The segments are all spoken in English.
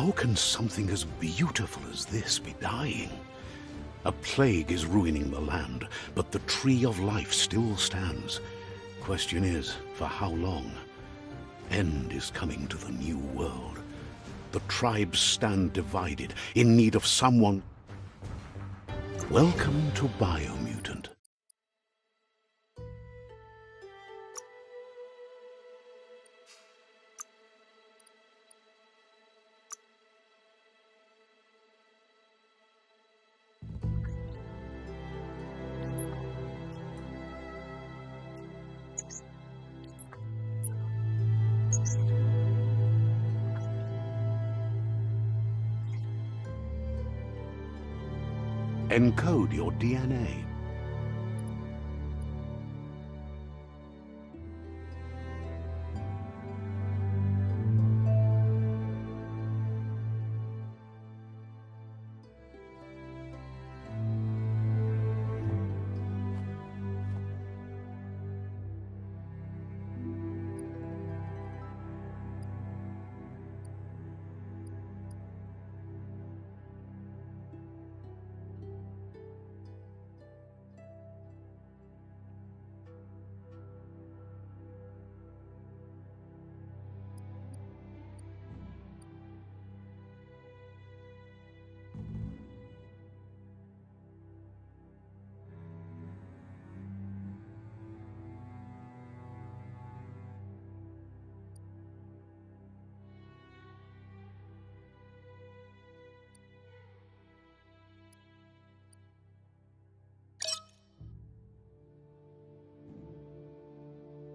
How can something as beautiful as this be dying? A plague is ruining the land, but the tree of life still stands. Question is, for how long? End is coming to the new world. The tribes stand divided, in need of someone. Welcome to Biomutant. Encode your DNA.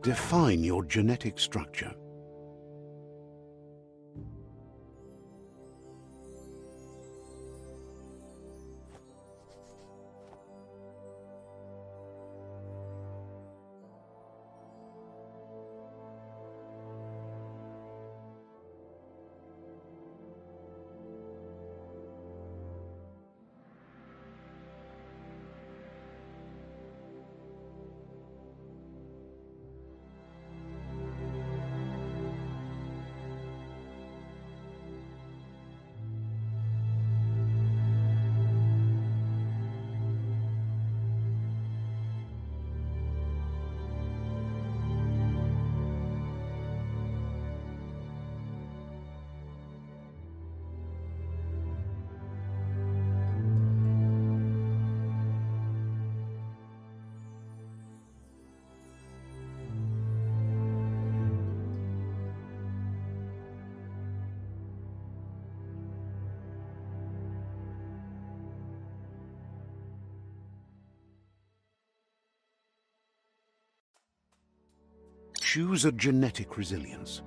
Define your genetic structure. Choose a genetic resilience.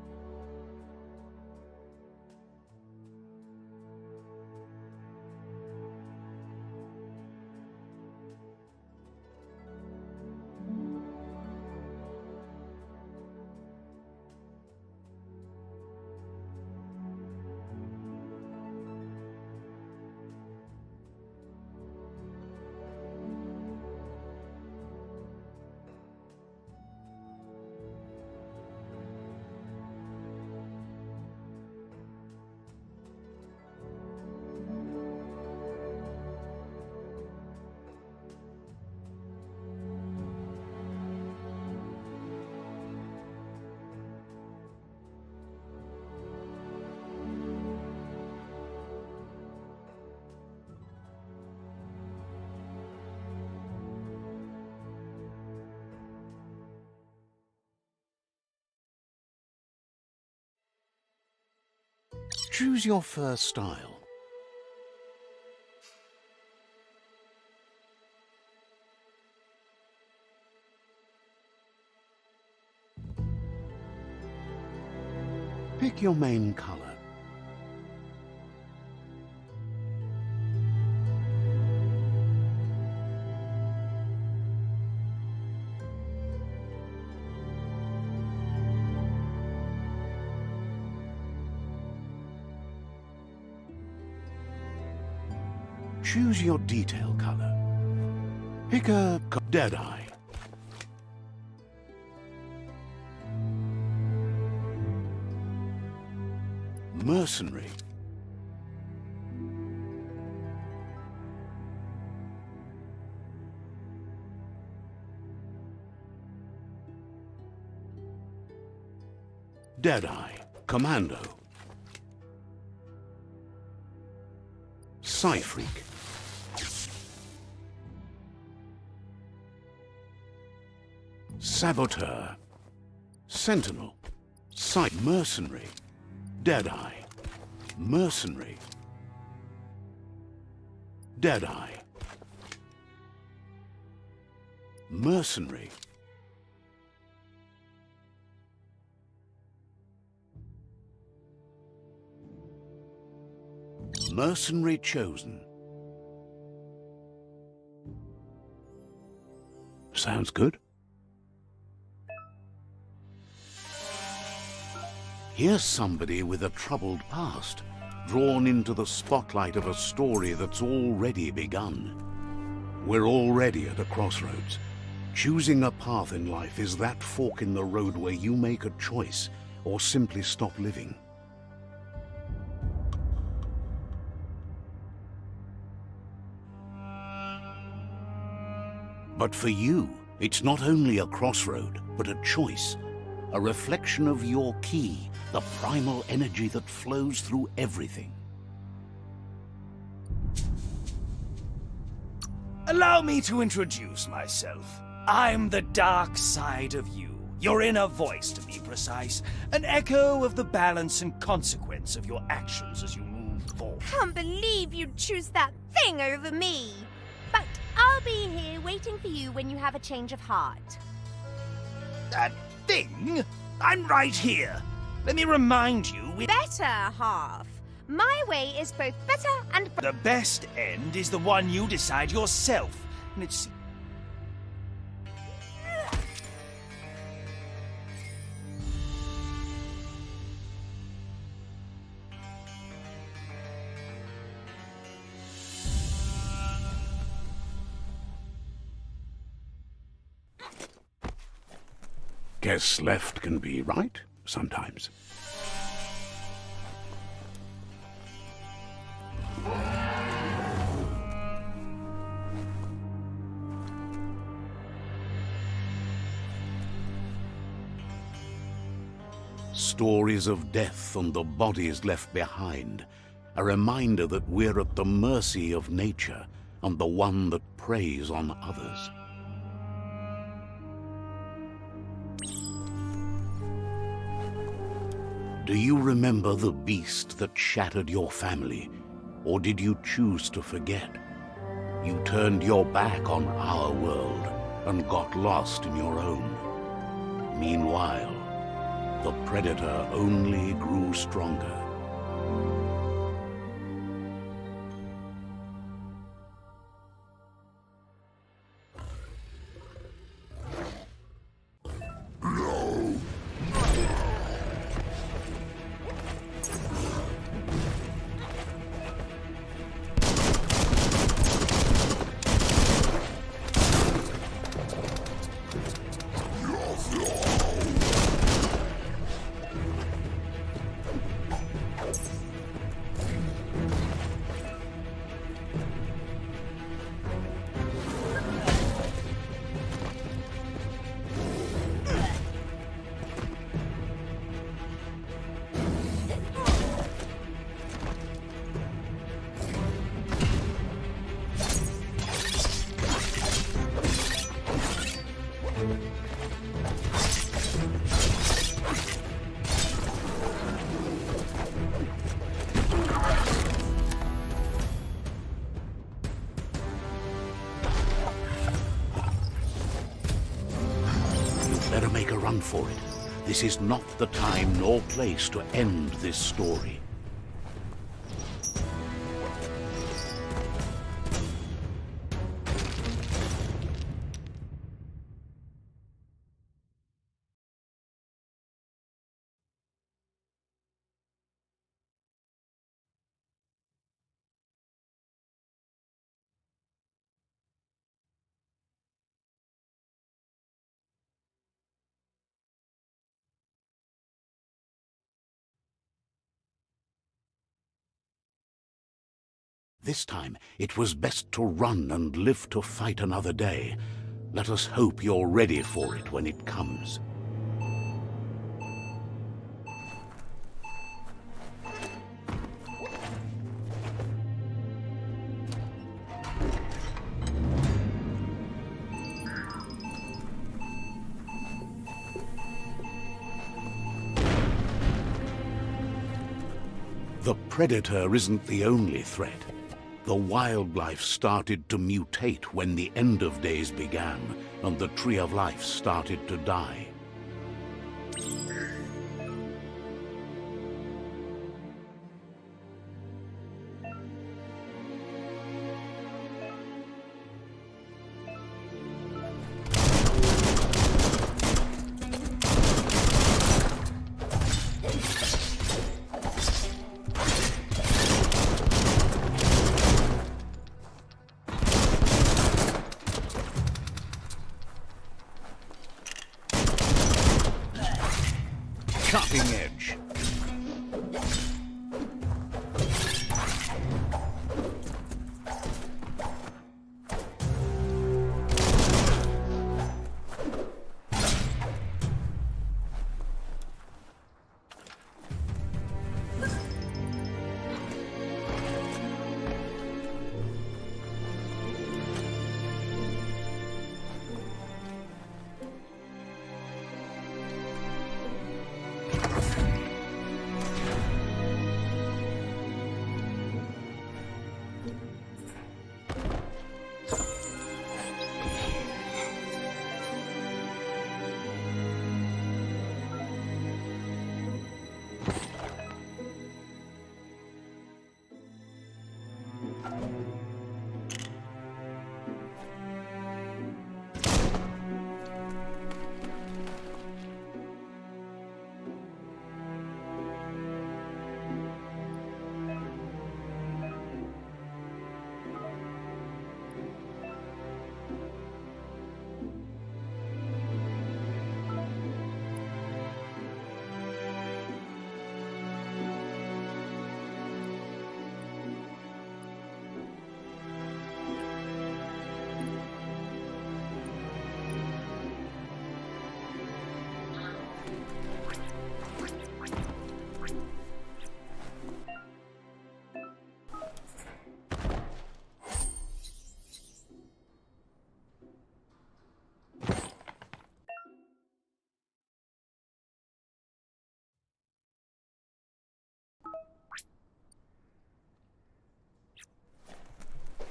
Choose your fur style. Pick your main color. Choose your detail color. Pick a Deadeye. Mercenary. Deadeye, Commando. Psyfreak. Saboteur. Sentinel. Mercenary. Deadeye. Mercenary. Deadeye. Mercenary. Mercenary chosen. Sounds good. Here's somebody with a troubled past, drawn into the spotlight of a story that's already begun. We're already at a crossroads. Choosing a path in life is that fork in the road where you make a choice or simply stop living. But for you, it's not only a crossroad, but a choice. A reflection of your key, the primal energy that flows through everything. Allow me to introduce myself. I'm the dark side of you. Your inner voice, to be precise. An echo of the balance and consequence of your actions as you move forward. Can't believe you'd choose that thing over me. But I'll be here waiting for you when you have a change of heart. That thing? I'm right here. Let me remind you, Better half. My way is both better and... the best end is the one you decide yourself. And it's... Guess left can be right sometimes. Stories of death and the bodies left behind, a reminder that we're at the mercy of nature and the one that preys on others. Do you remember the beast that shattered your family, or did you choose to forget? You turned your back on our world and got lost in your own. Meanwhile, the predator only grew stronger. Better make a run for it. This is not the time nor place to end this story. This time, it was best to run and live to fight another day. Let us hope you're ready for it when it comes. The predator isn't the only threat. The wildlife started to mutate when the end of days began, and the tree of life started to die. Cutting edge.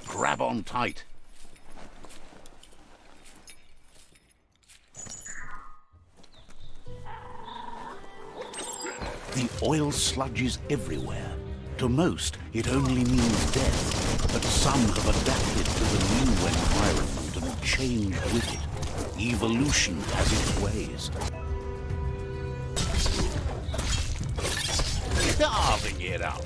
Grab on tight. The oil sludge is everywhere. To most, it only means death, but some have adapted to the new environment and changed with it. Evolution has its ways. Carving it up.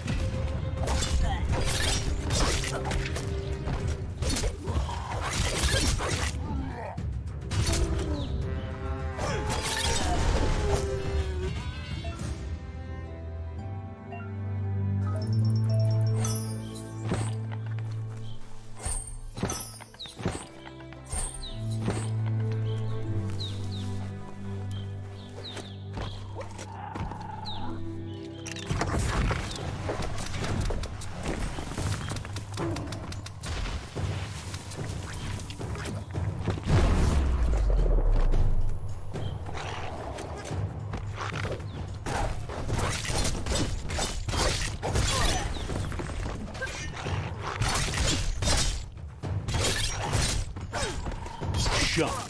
Shot.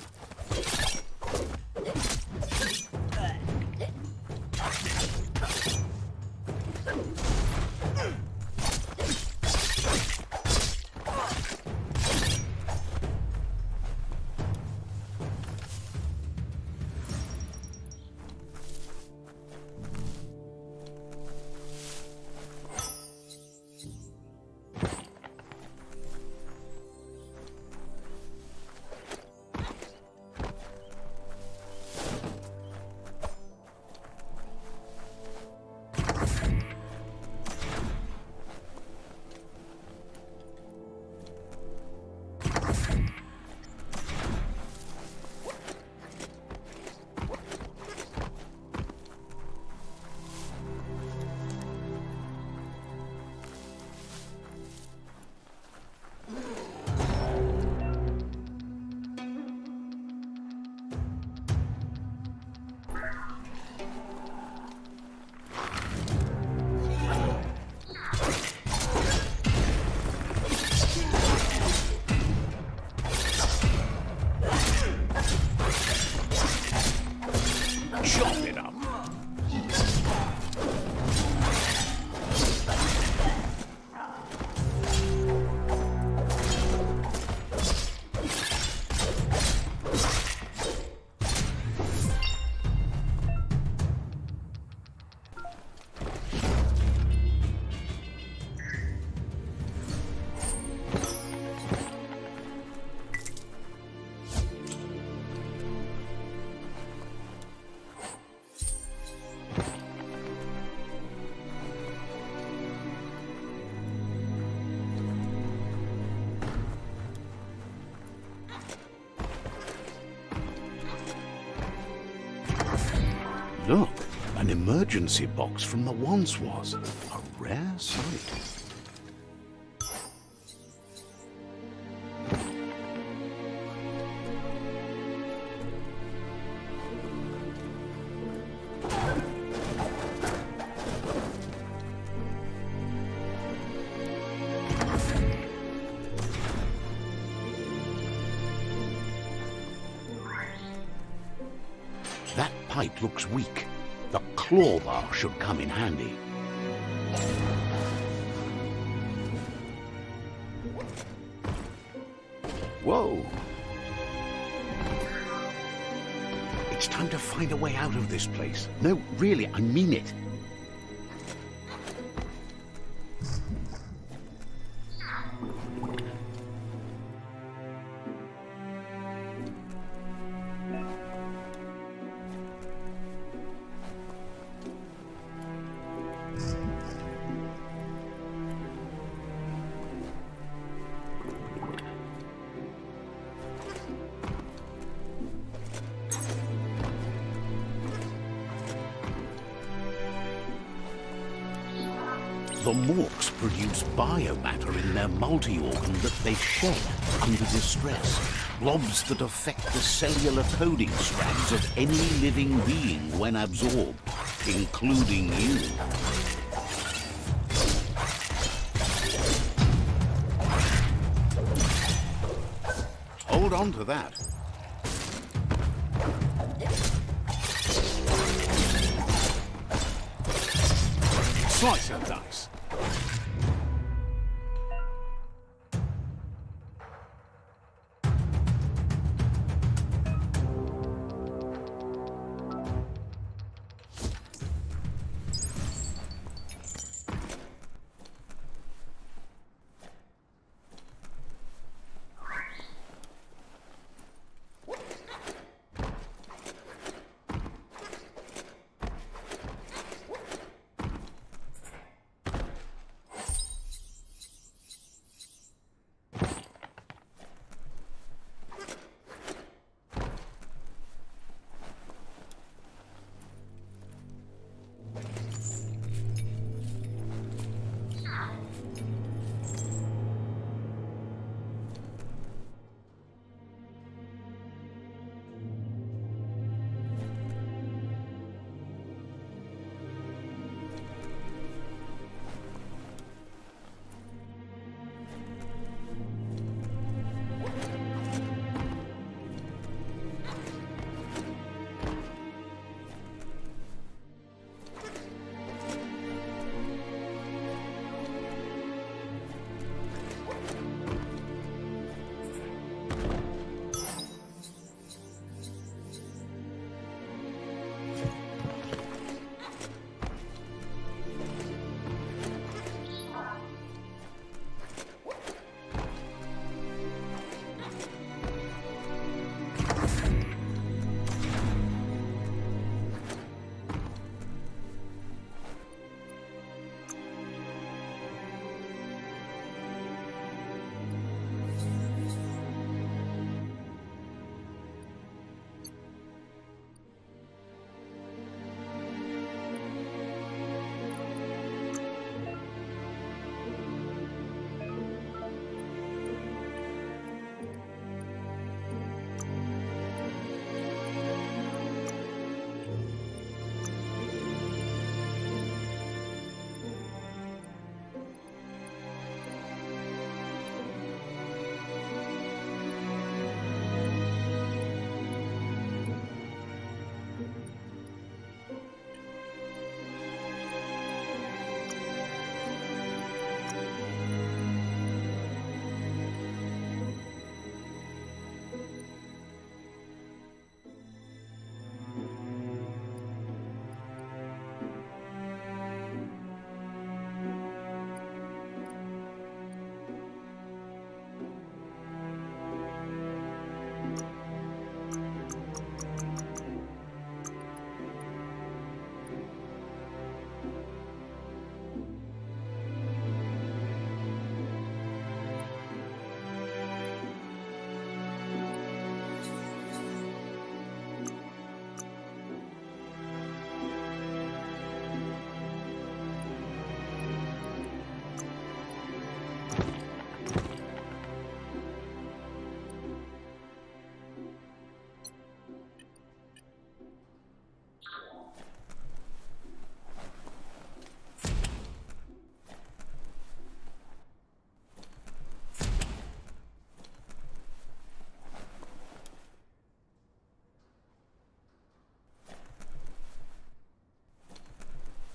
Look, an emergency box from the once was. A rare sight. That pipe looks weak. The claw bar should come in handy. Whoa! It's time to find a way out of this place. No, really, I mean it. The morphs produce biomatter in their multi-organ that they shed under distress. Blobs that affect the cellular coding strands of any living being when absorbed, including you. Hold on to that. Slice and dice.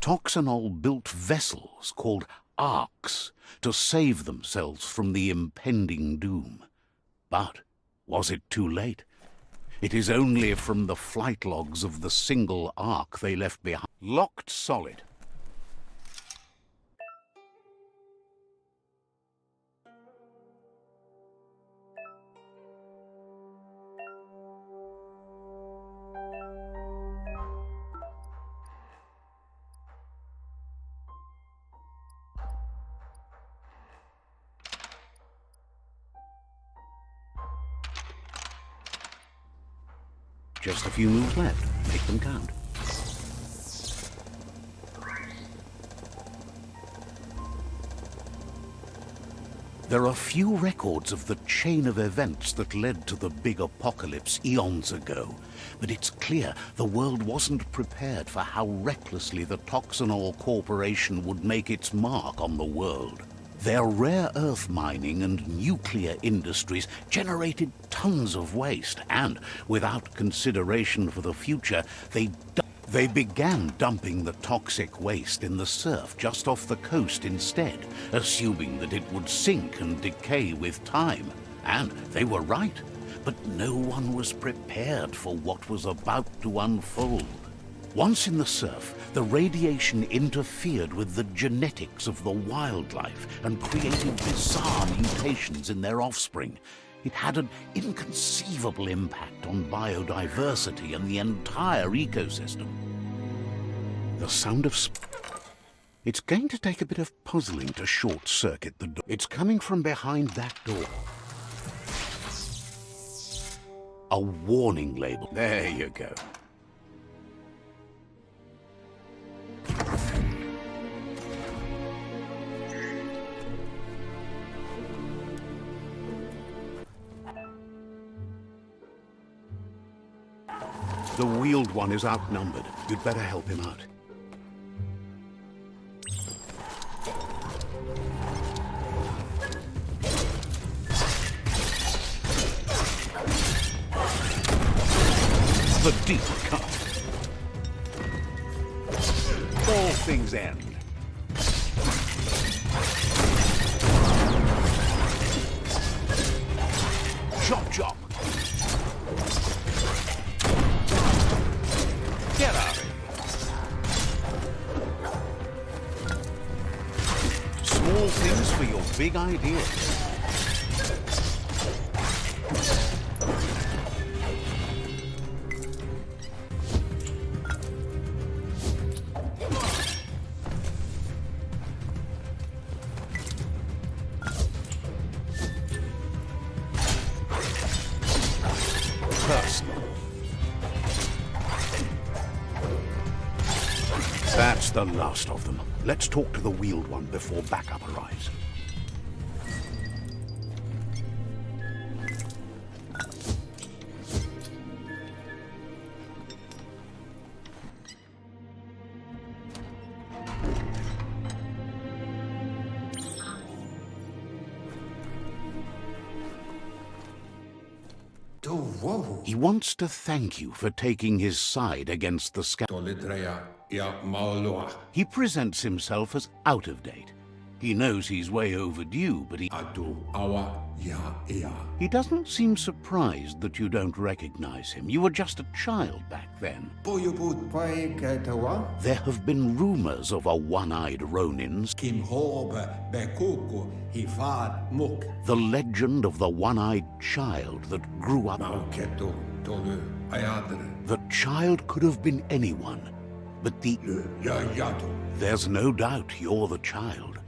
Toxanol built vessels called arks to save themselves from the impending doom. But was it too late? It is only from the flight logs of the single ark they left behind. Locked solid. Just a few moves left. Make them count. There are few records of the chain of events that led to the big apocalypse eons ago, but it's clear the world wasn't prepared for how recklessly the Toxanol Corporation would make its mark on the world. Their rare earth mining and nuclear industries generated tons of waste, and without consideration for the future, they began dumping the toxic waste in the surf just off the coast instead, assuming that it would sink and decay with time. And they were right, but no one was prepared for what was about to unfold. Once in the surf, the radiation interfered with the genetics of the wildlife and created bizarre mutations in their offspring. It had an inconceivable impact on biodiversity and the entire ecosystem. The sound of It's going to take a bit of puzzling to short-circuit the door. It's coming from behind that door. A warning label. There you go. The wheeled one is outnumbered. You'd better help him out. The deep cut. All things end. Chop, chop. Get out of here. Small things for your big ideas. Personal. That's the last of them. Let's talk to the wheeled one before backup arrives. He wants to thank you for taking his side against the He presents himself as out of date. He knows he's way overdue, but he doesn't seem surprised that you don't recognize him. You were just a child back then. There have been rumors of a one-eyed Ronin's. The legend of the one-eyed child that grew up. The child could have been anyone, but there's no doubt you're the child.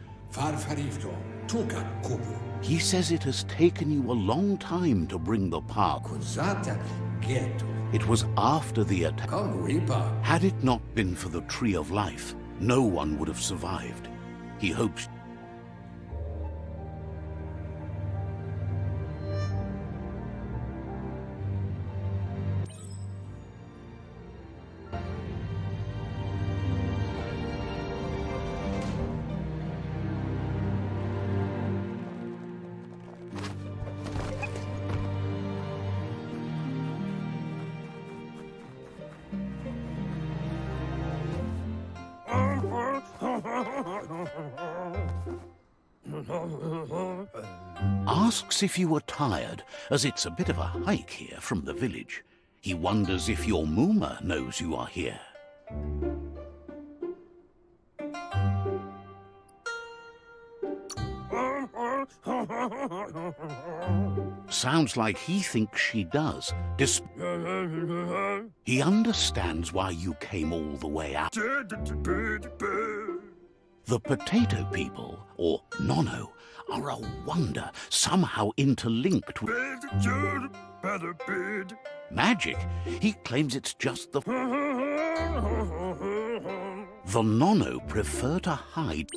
He says it has taken you a long time to bring the park. It was after the attack. Had it not been for the Tree of Life, no one would have survived. He hopes. Asks if you were tired, as it's a bit of a hike here from the village. He wonders if your Mooma knows you are here. Sounds like he thinks she does. He understands why you came all the way out. The potato people, or Nono, are a wonder, somehow interlinked with magic. He claims it's just the Nono prefer to hide.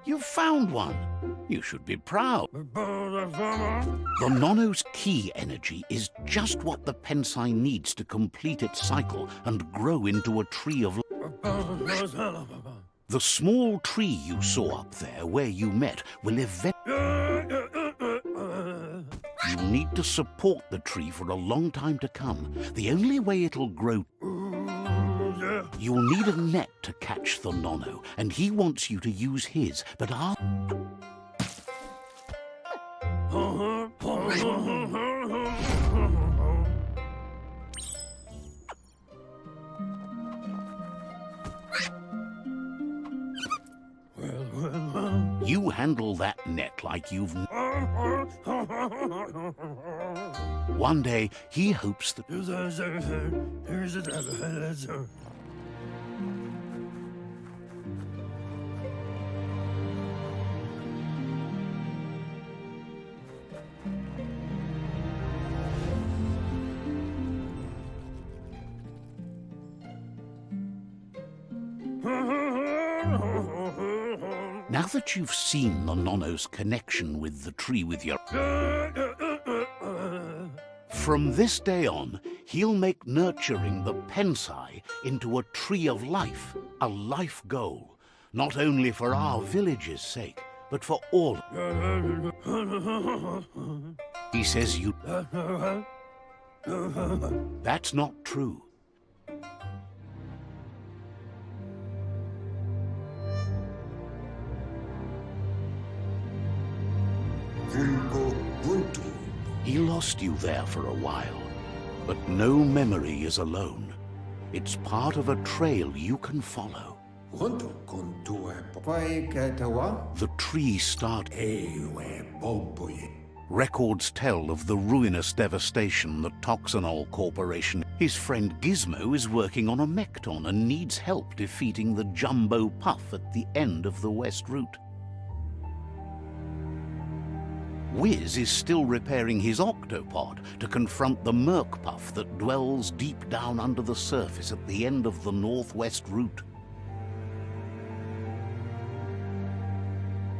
You found one. You should be proud. The Nono's key energy is just what the Pensai needs to complete its cycle and grow into a tree of life. The small tree you saw up there where you met will eventually... You'll need to support the tree for a long time to come. The only way it'll grow... You'll need a net to catch the Nono, and he wants you to use his, but I'll... You handle that net like you've... One day, he hopes that... Now that you've seen the Nono's connection with the tree with your... From this day on, he'll make nurturing the Pensai into a tree of life, a life goal, not only for our village's sake, but for all. He says you... That's not true. He lost you there for a while, but no memory is alone. It's part of a trail you can follow. The tree Records tell of the ruinous devastation the Toxanol Corporation. His friend Gizmo is working on a Mekton and needs help defeating the Jumbo Puff at the end of the West Route. Wiz is still repairing his octopod to confront the Merc Puff that dwells deep down under the surface at the end of the Northwest Route.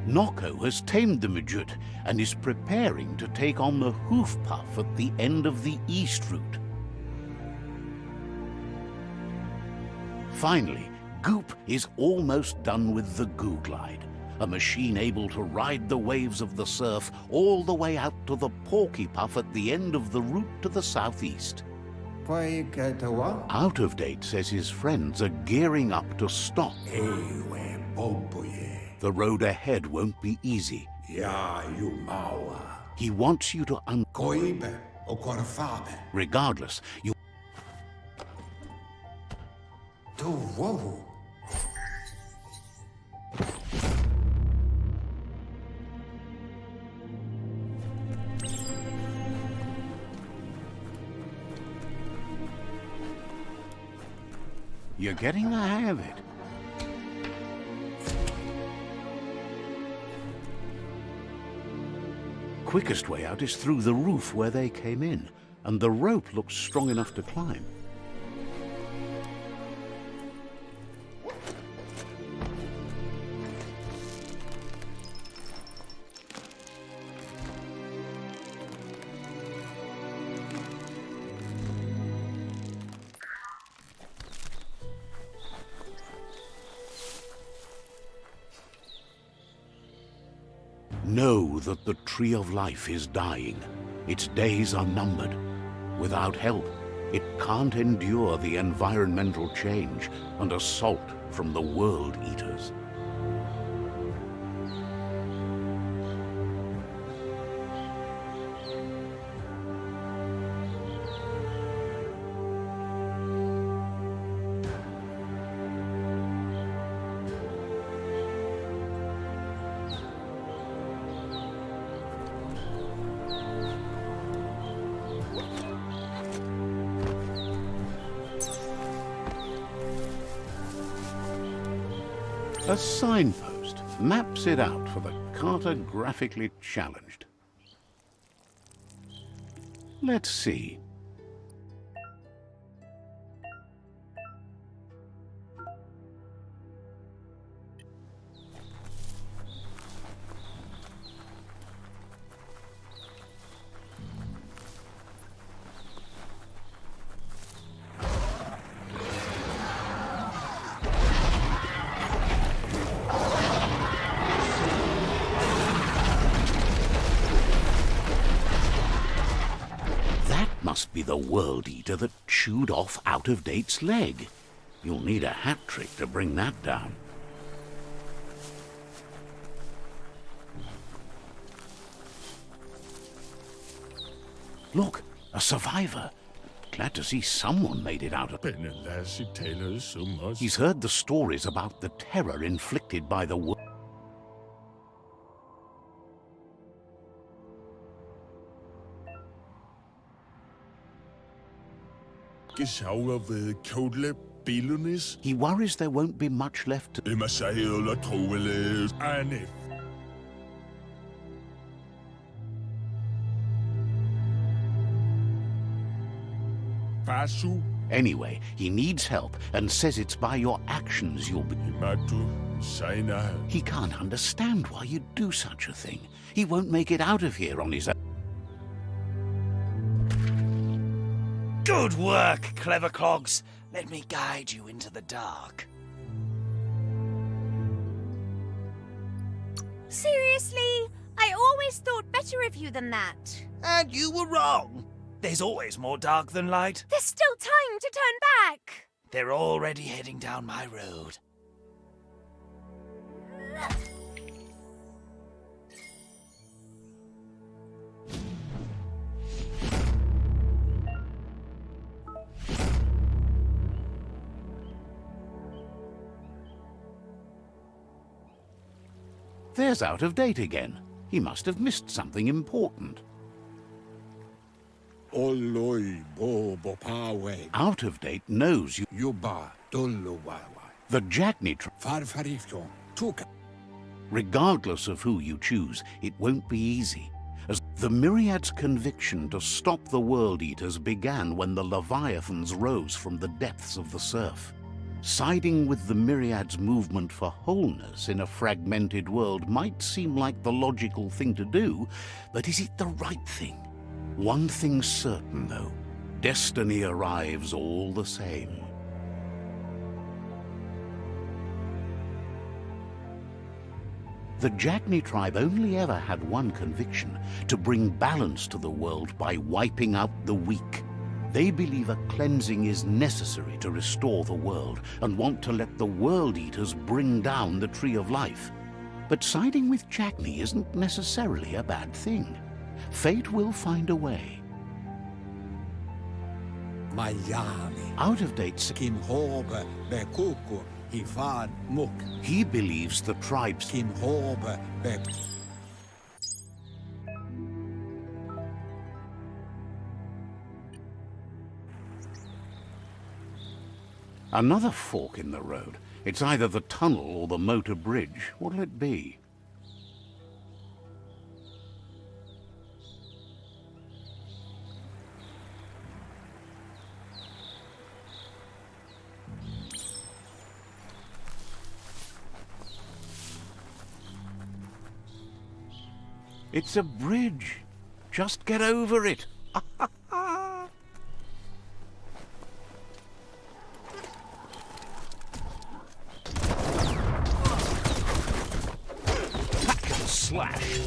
Noko has tamed the Midget and is preparing to take on the Hoof Puff at the end of the East Route. Finally, Goop is almost done with the Goo Glide, a machine able to ride the waves of the surf all the way out to the Porky Puff at the end of the route to the southeast. Out of Date says his friends are gearing up to stop. The road ahead won't be easy. He wants you to Regardless, you... You're getting the hang of it. Quickest way out is through the roof where they came in, and the rope looks strong enough to climb. Know that the Tree of Life is dying. Its days are numbered. Without help, it can't endure the environmental change and assault from the World Eaters. A signpost maps it out for the cartographically challenged. Let's see. Must be the World Eater that chewed off Out-of-Date's leg. You'll need a hat trick to bring that down. Look, a survivor. Glad to see someone made it out of it. He's heard the stories about the terror inflicted by the world. He worries there won't be much left to... Anyway, he needs help and says it's by your actions you'll be... He can't understand why you'd do such a thing. He won't make it out of here on his own. Good work, clever clogs. Let me guide you into the dark. Seriously? I always thought better of you than that. And you were wrong. There's always more dark than light. There's still time to turn back. They're already heading down my road. There's Out-of-Date again. He must have missed something important. Out-of-Date knows you... The Jagni tribe. Regardless of who you choose, it won't be easy. As the Myriad's conviction to stop the World Eaters began when the Leviathans rose from the depths of the surf. Siding with the Myriad's movement for wholeness in a fragmented world might seem like the logical thing to do, but is it the right thing? One thing's certain, though. Destiny arrives all the same. The Jagni tribe only ever had one conviction: to bring balance to the world by wiping out the weak. They believe a cleansing is necessary to restore the world and want to let the World Eaters bring down the Tree of Life. But siding with Jagni isn't necessarily a bad thing. Fate will find a way. Out-of-Date he believes the tribes Another fork in the road. It's either the tunnel or the motor bridge. What'll it be? It's a bridge. Just get over it. slash.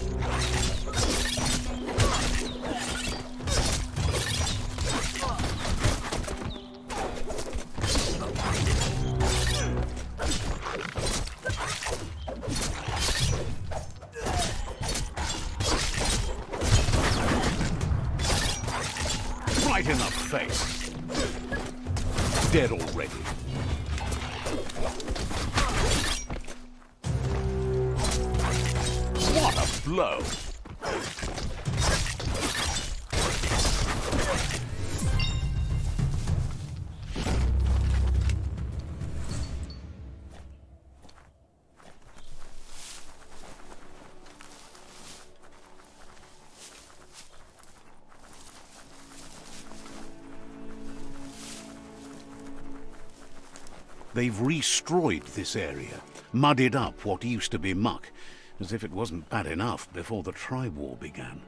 Right in the face. Dead already. What a blow! They've destroyed this area, muddied up what used to be muck, as if it wasn't bad enough before the tribe war began.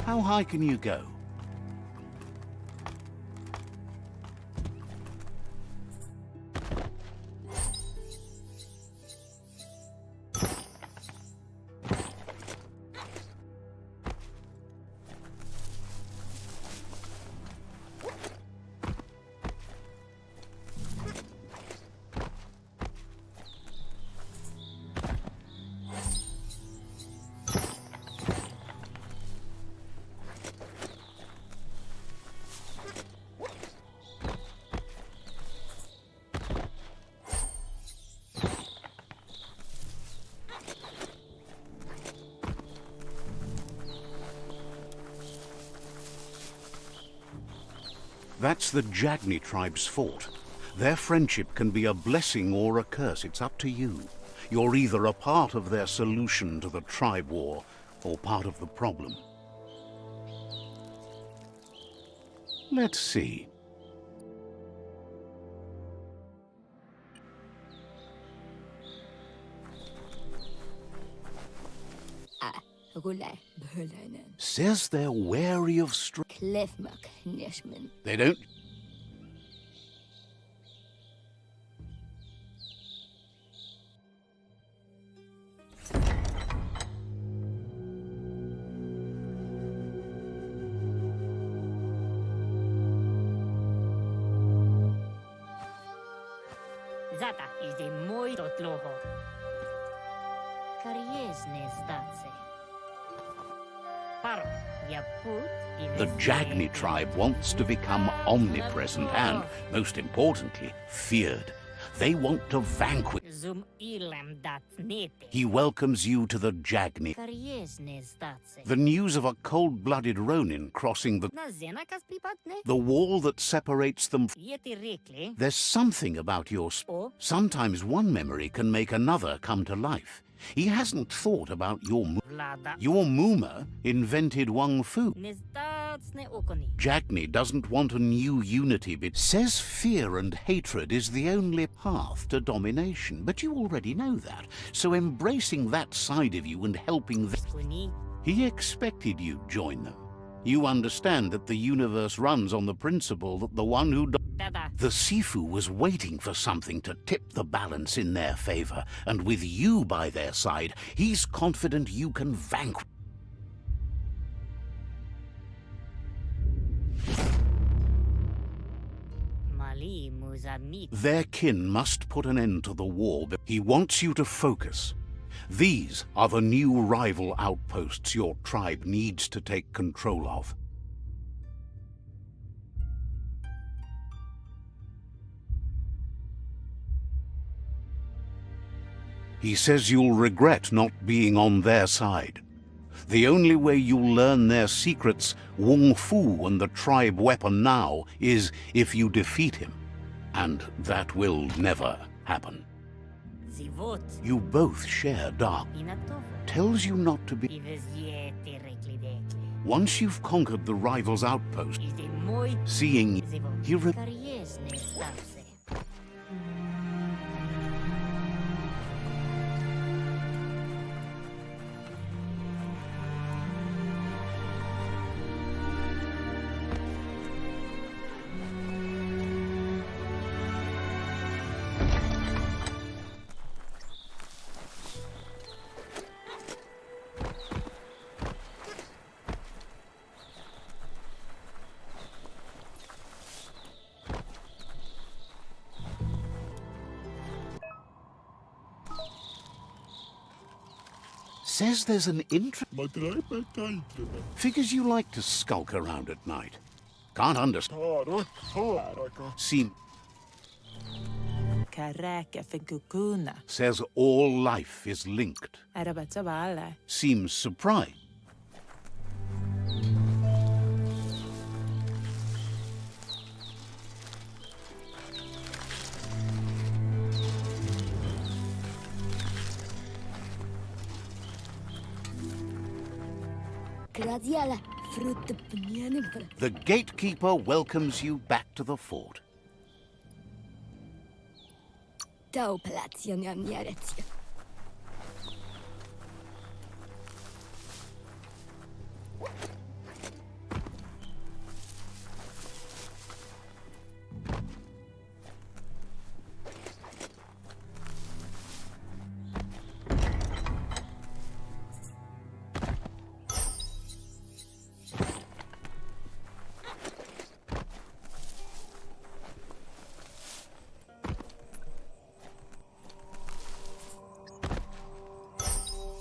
How high can you go? That's the Jagni tribe's fort. Their friendship can be a blessing or a curse. It's up to you. You're either a part of their solution to the tribe war or part of the problem. Let's see. Says they're wary of They don't... Zata is the muito tloho. Kariesne zdace. Paro, ya put... The Jagni tribe wants to become omnipresent and, most importantly, feared. They want to vanquish. Zum ilam dat nete. He welcomes you to the Jagni. Kariesne zdace. The news of a cold-blooded Ronin crossing Na zena kas pripatne? the wall that separates them. Yeti rikli. There's something about your... Oh? Sometimes one memory can make another come to life. He hasn't thought about your... Vlada. Your Muma invented Wang Fu. Nezdacne okoni. Jagni doesn't want a new unity, but says fear and hatred is the only path to domination. But you already know that, so embracing that side of you and helping them... Kuni. He expected you'd join them. You understand that the universe runs on the principle that the one who... Dada. The Sifu was waiting for something to tip the balance in their favor, and with you by their side, he's confident you can vanquish... Mali muzamit. Their kin must put an end to the war, but he wants you to focus. These are the new rival outposts your tribe needs to take control of. He says you'll regret not being on their side. The only way you'll learn their secrets, Wung Fu and the tribe weapon now, is if you defeat him. And that will never happen. Zivot. You both share dark. Inatovo. Tells you not to be... Iveziete reklidekle. Once you've conquered the rival's outpost, Is de moi. seeing Zivot. he re- Kariesne starse. says there's an Figures you like to skulk around at night. Can't understand. Seem... Says all life is linked. Seems surprised. The gatekeeper welcomes you back to the fort.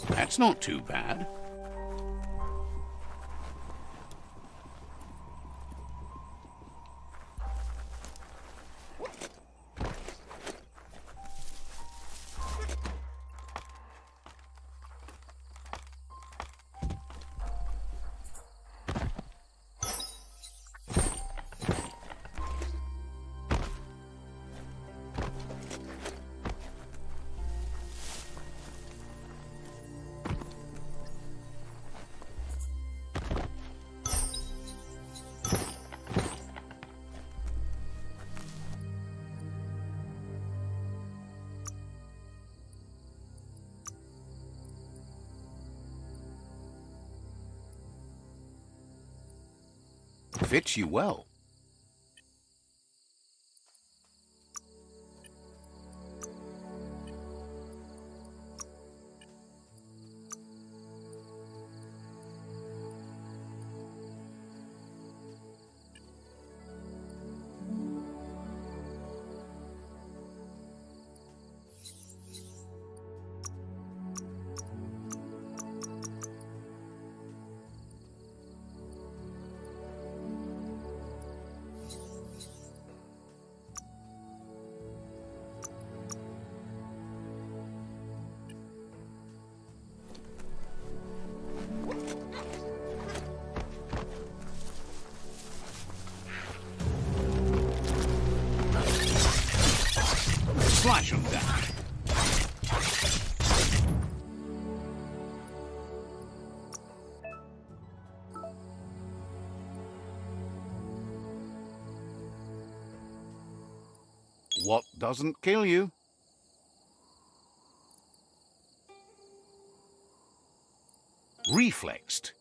That's not too bad. Fits you well. Slash them down. What doesn't kill you? Reflexed.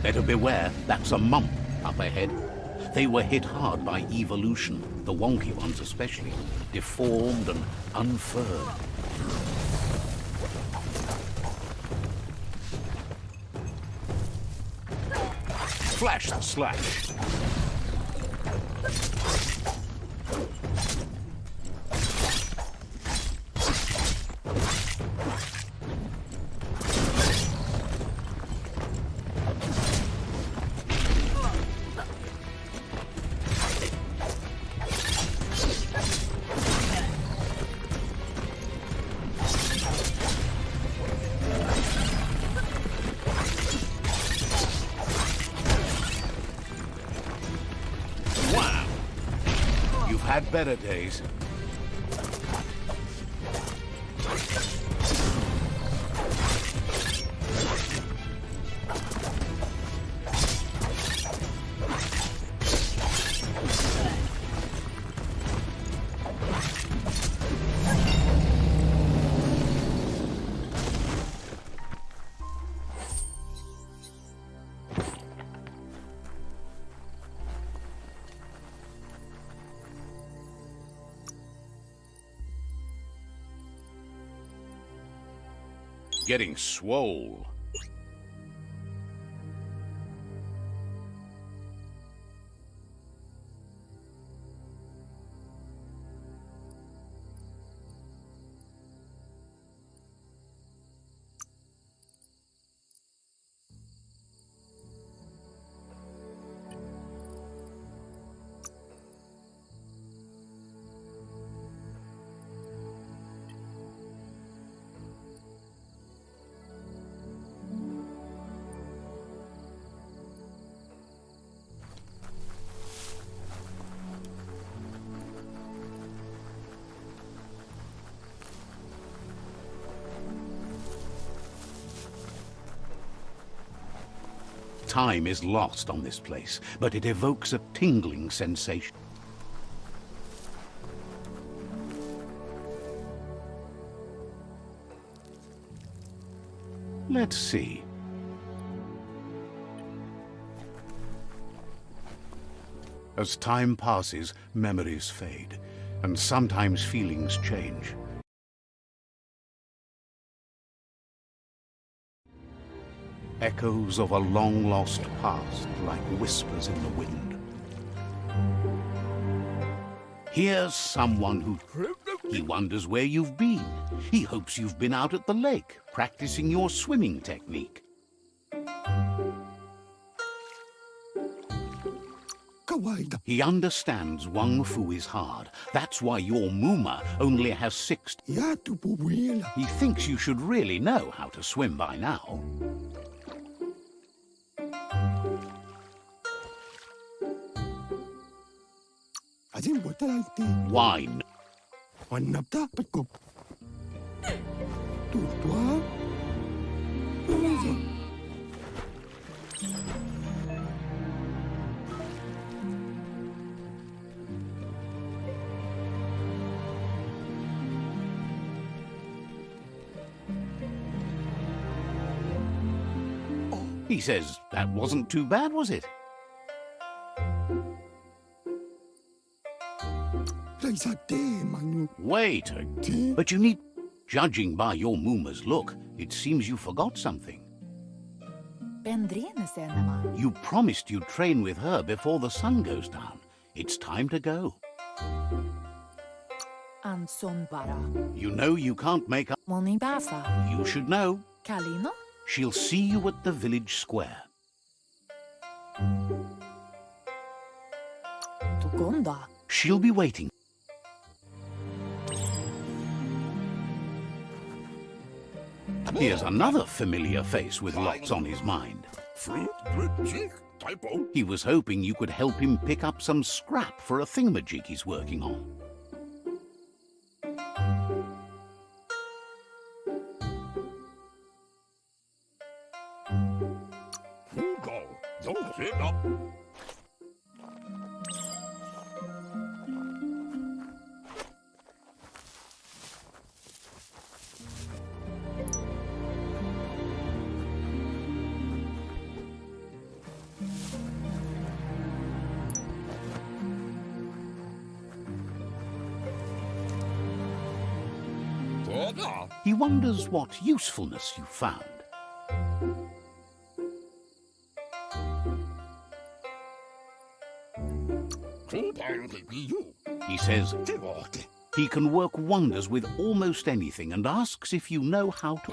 Better beware, that's a mump up ahead. They were hit hard by evolution, the wonky ones especially, deformed and unfurred. Flash the slash. Had better days. Getting swole. Time is lost on this place, but it evokes a tingling sensation. Let's see. As time passes, memories fade, and sometimes feelings change. Echoes of a long-lost past, like whispers in the wind. Here's someone who... He wonders where you've been. He hopes you've been out at the lake, practicing your swimming technique. He understands Wang Fu is hard. That's why your Muma only has 6... He thinks you should really know how to swim by now. Wine. He says that wasn't too bad, was it? Wait, but you need... Judging by your Muma's look, it seems you forgot something. You promised you'd train with her before the sun goes down. It's time to go. You know you can't make up... You should know. She'll see you at the village square. She'll be waiting. Here's another familiar face with lots on his mind. He was hoping you could help him pick up some scrap for a thingamajig he's working on. He wonders what usefulness you found. He says he can work wonders with almost anything and asks if you know how to.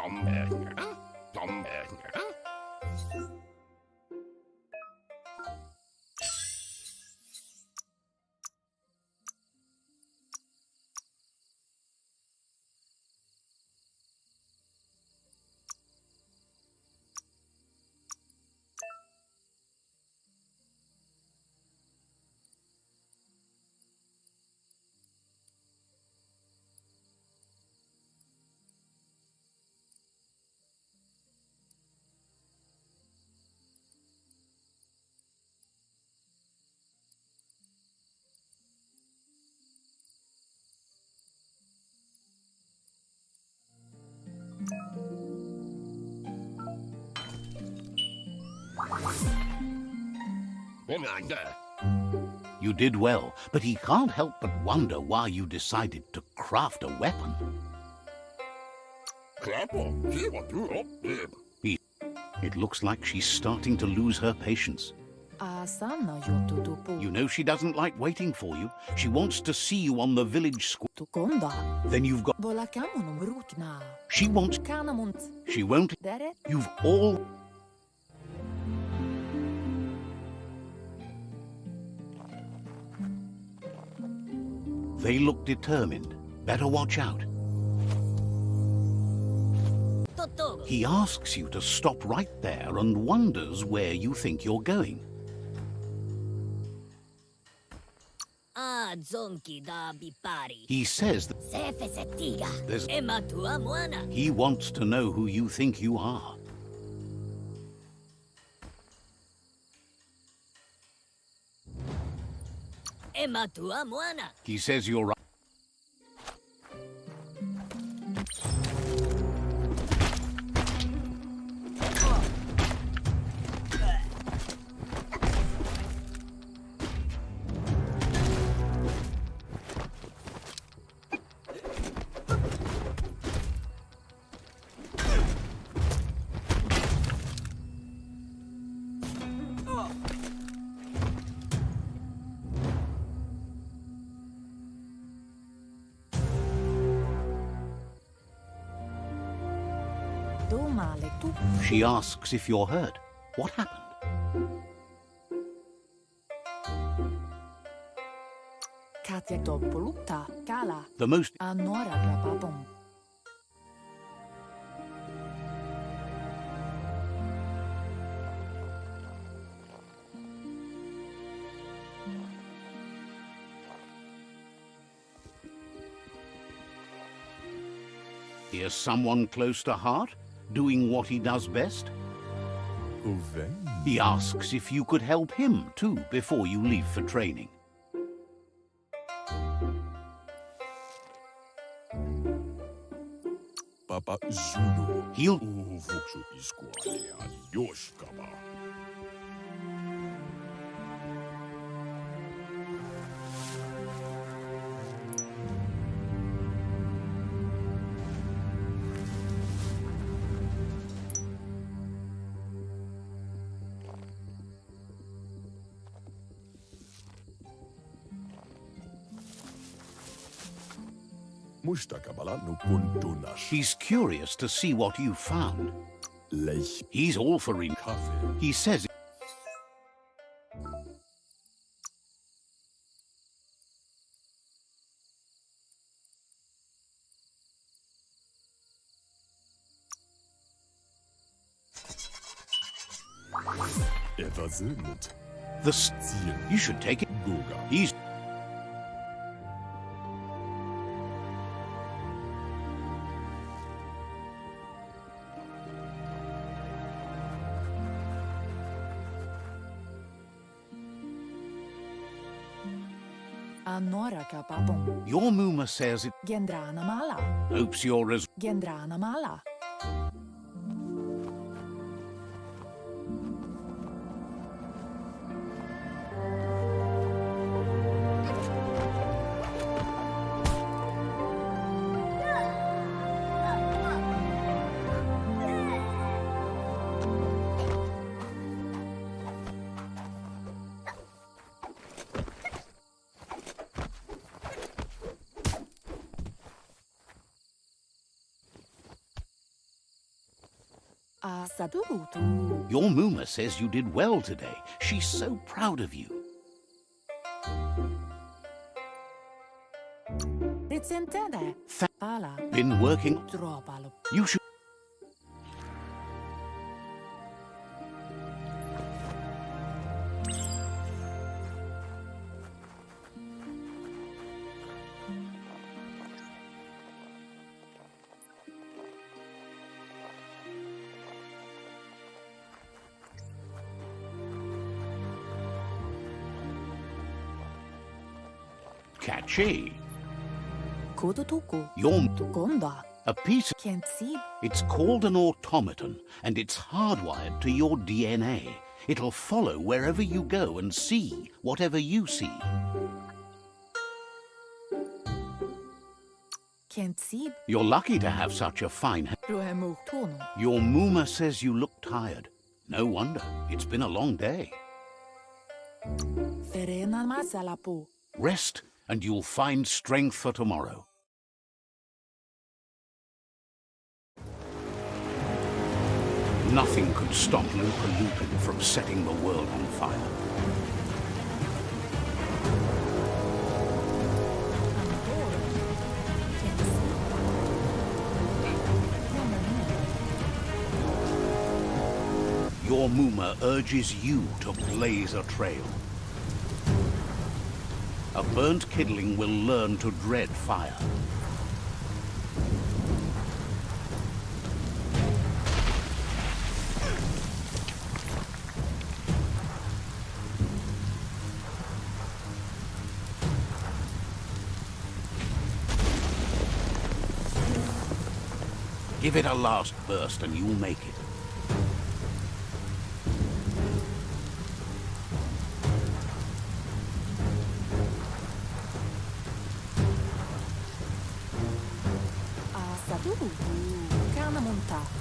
You did well, but he can't help but wonder why you decided to craft a weapon. It looks like she's starting to lose her patience. You know she doesn't like waiting for you. She wants to see you on the village square. Then you've got... She wants... She won't... You've all... They look determined. Better watch out. He asks you to stop right there and wonders where you think you're going. He says that there's... He wants to know who you think you are. He says you're right. She asks if you're hurt. What happened? The most... Here's someone close to heart, doing what he does best. He asks if you could help him too before you leave for training. He'll... He's curious to see what you found. He's all for him. He says... You should take it. He's... Your Muma says it... Hopes you're as... Sadurutu. Your Muma says you did well today. She's so proud of you. Ritsentende. Pala. Been working. Tropalo. You should. Catchy. Kodotuku. You're Tukonda. a piece. Can't see. It's called an automaton, and it's hardwired to your DNA. It'll follow wherever you go and see whatever you see. Can't see. You're lucky to have such a fine. Ruemu tono. Your Muma says you look tired. No wonder. It's been a long day. Ferena masalapu. Rest, and you'll find strength for tomorrow. Nothing could stop Lupa Lupin from setting the world on fire. Your Muma urges you to blaze a trail. A burnt kidling will learn to dread fire. Give it a last burst and you'll make it.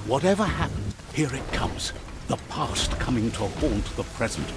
Whatever happened, here it comes. The past coming to haunt the present.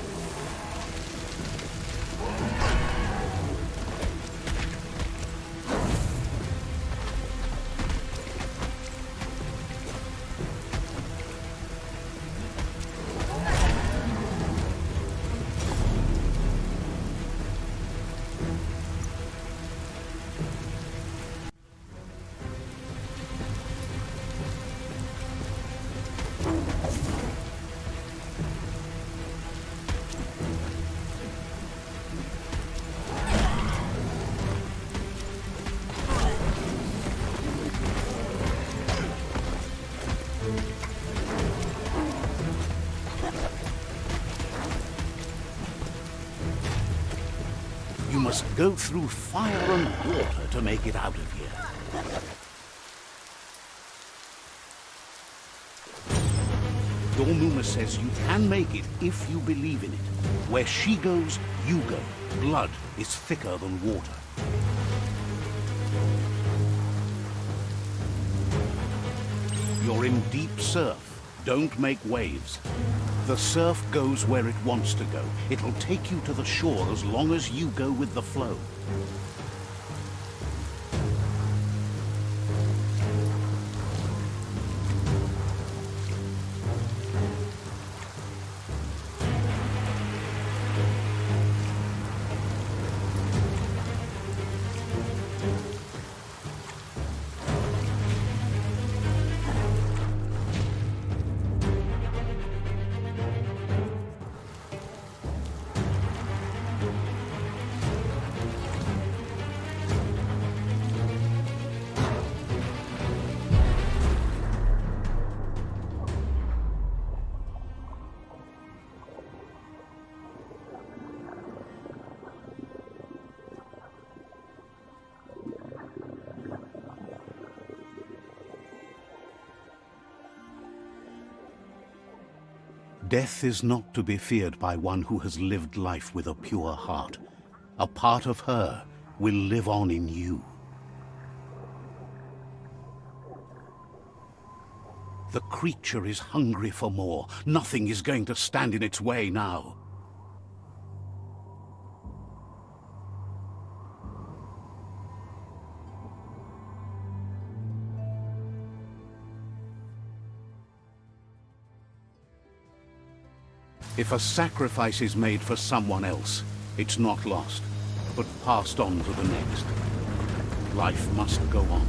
You must go through fire and water to make it out of here. Your Muma says you can make it if you believe in it. Where she goes, you go. Blood is thicker than water. You're in deep surf. Don't make waves. The surf goes where it wants to go. It'll take you to the shore as long as you go with the flow. Death is not to be feared by one who has lived life with a pure heart. A part of her will live on in you. The creature is hungry for more. Nothing is going to stand in its way now. If a sacrifice is made for someone else, it's not lost, but passed on to the next. Life must go on.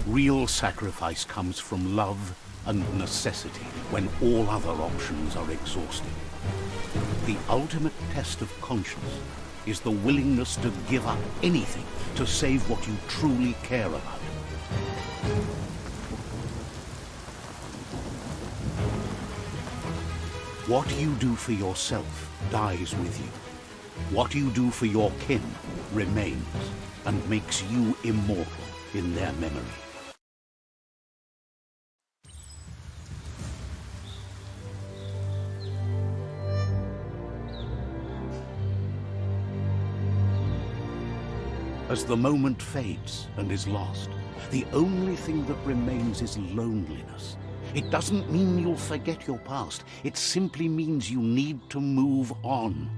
Real sacrifice comes from love and necessity when all other options are exhausted. The ultimate test of conscience is the willingness to give up anything to save what you truly care about. What you do for yourself dies with you. What you do for your kin remains and makes you immortal in their memory. As the moment fades and is lost, the only thing that remains is loneliness. It doesn't mean you'll forget your past. It simply means you need to move on.